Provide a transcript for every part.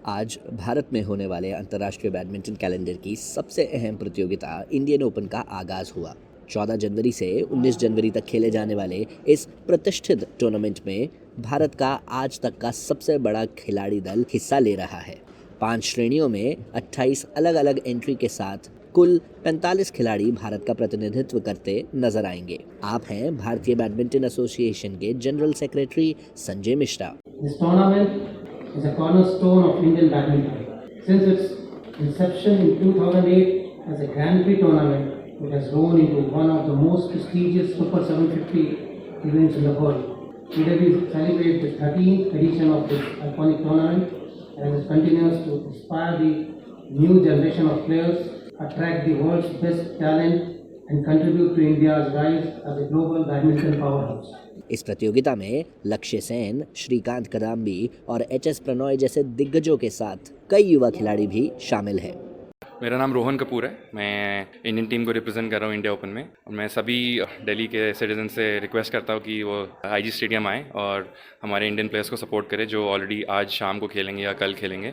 आज भारत में होने वाले अंतर्राष्ट्रीय बैडमिंटन कैलेंडर की सबसे अहम प्रतियोगिता इंडियन ओपन का आगाज हुआ। 14 जनवरी से 19 जनवरी तक खेले जाने वाले इस प्रतिष्ठित टूर्नामेंट में भारत का आज तक का सबसे बड़ा खिलाड़ी दल हिस्सा ले रहा है। 5 श्रेणियों में 28 अलग अलग एंट्री के साथ कुल 45 खिलाड़ी भारत का प्रतिनिधित्व करते नजर आएंगे। आप हैं भारतीय बैडमिंटन एसोसिएशन के general secretary Sanjay Mishra. This tournament is a cornerstone of Indian badminton. Since its inception in 2008 as a Grand Prix tournament, it has grown into one of the most prestigious Super 750 events in the world. Today we celebrate the 13th edition of this iconic tournament, and it continues to inspire the new generation of players, attract the world's best talent, and contribute to India's rise as a global badminton powerhouse. इस प्रतियोगिता में लक्ष्य सेन, श्रीकांत कदाम्बी और HS. Prannoy जैसे दिग्गजों के साथ कई युवा खिलाड़ी भी शामिल हैं। मेरा नाम रोहन कपूर है। मैं इंडियन टीम को रिप्रेजेंट कर रहा हूँ इंडिया ओपन में। मैं सभी दिल्ली के सिटीजन से रिक्वेस्ट करता हूँ कि वो आईजी स्टेडियम आएँ और हमारे इंडियन प्लेयर्स को सपोर्ट करें जो ऑलरेडी आज शाम को खेलेंगे या कल खेलेंगे।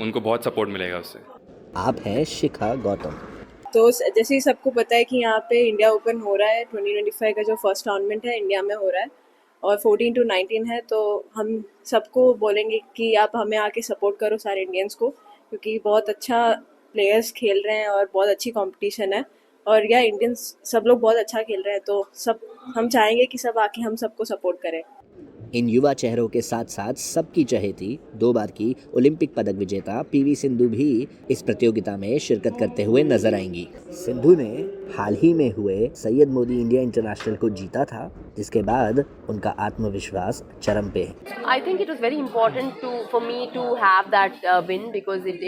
उनको बहुत सपोर्ट मिलेगा उससे। आप हैं शिखा गौतम। तो जैसे ही सबको पता है कि यहाँ पे इंडिया ओपन हो रहा है, 2025 का जो फर्स्ट टूर्नामेंट है इंडिया में हो रहा है और 14 to 19 है, तो हम सबको बोलेंगे कि आप हमें आके सपोर्ट करो सारे इंडियंस को, क्योंकि बहुत अच्छा प्लेयर्स खेल रहे हैं और बहुत अच्छी कंपटीशन है और या इंडियंस सब लोग बहुत अच्छा खेल रहे हैं, तो सब हम चाहेंगे कि सब आके हम सबको सपोर्ट करें। इन युवा चेहरों के साथ साथ सबकी चहेती 2 बार की ओलंपिक पदक विजेता पीवी सिंधु भी इस प्रतियोगिता में शिरकत करते हुए नजर आएंगी। सिंधु ने हाल ही में हुए सैयद मोदी इंडिया इंटरनेशनल को जीता था, जिसके बाद उनका आत्मविश्वास चरम पे है। I think it was very important for me to have that win because it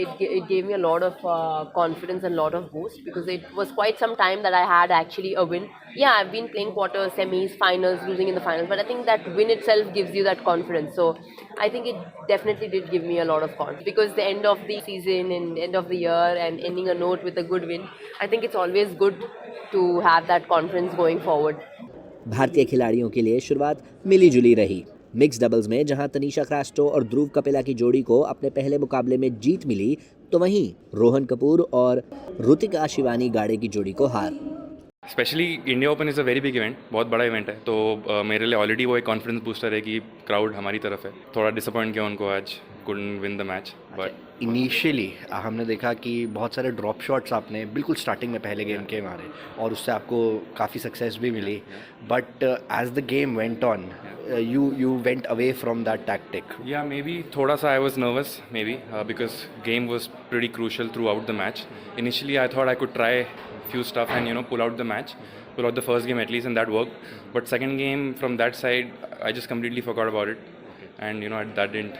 gave me a lot of confidence and a lot of boost because it was quite some time that I had actually a win. Yeah, I've been playing quarters, semis, finals, losing in the finals, but I think that win itself gives you that confidence. So I think it definitely did give me a lot of confidence because the end of the season and end of the year and ending a note with a good win, I think it's always good to have that confidence going forward. भारतीय खिलाड़ियों के लिए शुरुआत मिली जुली रही। Mix doubles में जहां तनीषा क्रास्टो और ध्रुव कपिला की जोड़ी को अपने पहले मुकाबले में जीत मिली, तो वहीं रोहन कपूर और ऋतिका शिवानी गाड़े की जोड़ी को हार। Specially India open is a very big event, बहुत बड़ा इवेंट है, तो मेरे लिए ऑलरेडी वो एक कॉन्फिडेंस बूस्टर है कि क्राउड हमारी तरफ है। थोड़ा डिसअपॉइंट किया उनको आज, couldn't win the match. But initially हमने देखा कि बहुत सारे ड्रॉप शॉट्स आपने बिल्कुल स्टार्टिंग में पहले गेम के मारे और उससे आपको काफ़ी सक्सेस भी मिली, but as the game went on you went away from that tactic. Yeah, maybe thoda sa I was nervous maybe because game was pretty crucial throughout the match. Initially I thought I could try few stuff and pull out the match, pull out the first game at least, and that worked. But second game from that side I just completely forgot about it, and that didn't.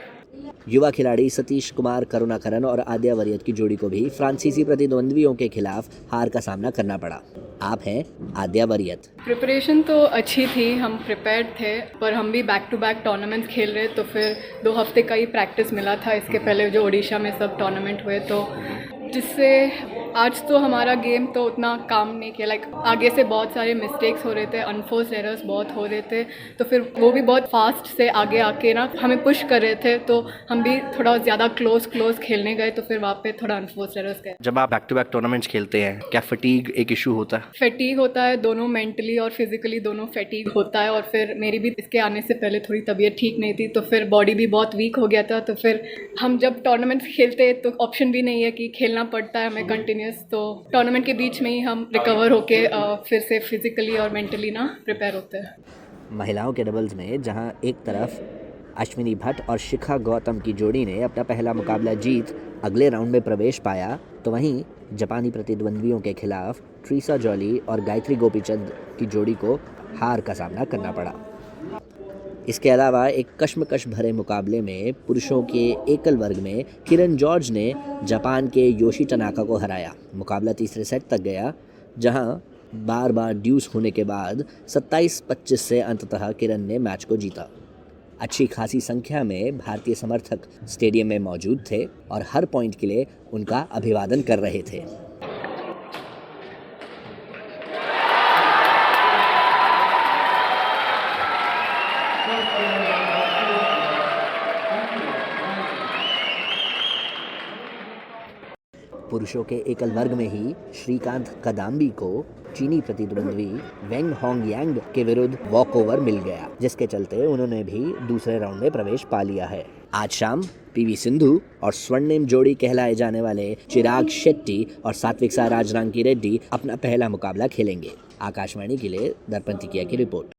युवा खिलाड़ी सतीश कुमार करुणाकरन और आद्या वरियत की जोड़ी को भी फ्रांसीसी प्रतिद्वंद्वियों के खिलाफ हार का सामना करना पड़ा। आप हैं आद्या वरियत। प्रिपरेशन तो अच्छी थी, हम प्रिपेयर्ड थे, पर हम भी बैक टू बैक टूर्नामेंट्स खेल रहे, तो फिर 2 हफ्ते का ही प्रैक्टिस मिला था इसके पहले जो ओडिशा में सब टूर्नामेंट हुए, तो जिससे आज तो हमारा गेम तो उतना काम नहीं किया। आगे से बहुत सारे मिस्टेक्स हो रहे थे, अनफोर्स एरर्स बहुत हो रहे थे, तो फिर वो भी बहुत फास्ट से आगे आके हमें पुश कर रहे थे, तो हम भी थोड़ा ज़्यादा क्लोज खेलने गए, तो फिर वहाँ पे थोड़ा अनफोर्स एरर्स गए। जब आप बैक टू बैक टूर्नामेंट्स खेलते हैं, क्या फटीग एक इशू होता है? फटीग होता है, दोनों मेंटली और फिजिकली दोनों फटीग होता है, और फिर मेरी भी इसके आने से पहले थोड़ी तबीयत ठीक नहीं थी, तो फिर बॉडी भी बहुत वीक हो गया था, तो फिर हम जब टूर्नामेंट्स खेलते तो ऑप्शन भी नहीं है कि खेलना पड़ता है हमें कंटिन्यूस, तो टूर्नामेंट के बीच में ही हम रिकवर होके फिर से फिजिकली और मेंटली प्रिपेयर होते हैं। महिलाओं के डबल्स में जहां एक तरफ अश्विनी भट्ट और शिखा गौतम की जोड़ी ने अपना पहला मुकाबला जीत अगले राउंड में प्रवेश पाया, तो वहीं जापानी प्रतिद्वंद्वियों के खिलाफ ट्रीसा जॉली और गायत्री गोपीचंद की जोड़ी को हार का सामना करना पड़ा। इसके अलावा एक कश्मकश भरे मुकाबले में पुरुषों के एकल वर्ग में किरण जॉर्ज ने जापान के योशी टनाका को हराया। मुकाबला तीसरे सेट तक गया, जहां बार बार ड्यूस होने के बाद 27-25 से अंततः किरण ने मैच को जीता। अच्छी खासी संख्या में भारतीय समर्थक स्टेडियम में मौजूद थे और हर पॉइंट के लिए उनका अभिवादन कर रहे थे। पुरुषों के एकल वर्ग में ही श्रीकांत कदाम्बी को चीनी प्रतिद्वंद्वी वेंग होंगयांग के विरुद्ध वॉकओवर मिल गया, जिसके चलते उन्होंने भी दूसरे राउंड में प्रवेश पा लिया है। आज शाम पीवी सिंधु और स्वर्णिम जोड़ी कहलाए जाने वाले चिराग शेट्टी और सात्विक साईराज रांकी रेड्डी अपना पहला मुकाबला खेलेंगे। आकाशवाणी के लिए दर्पण टिकिया की रिपोर्ट।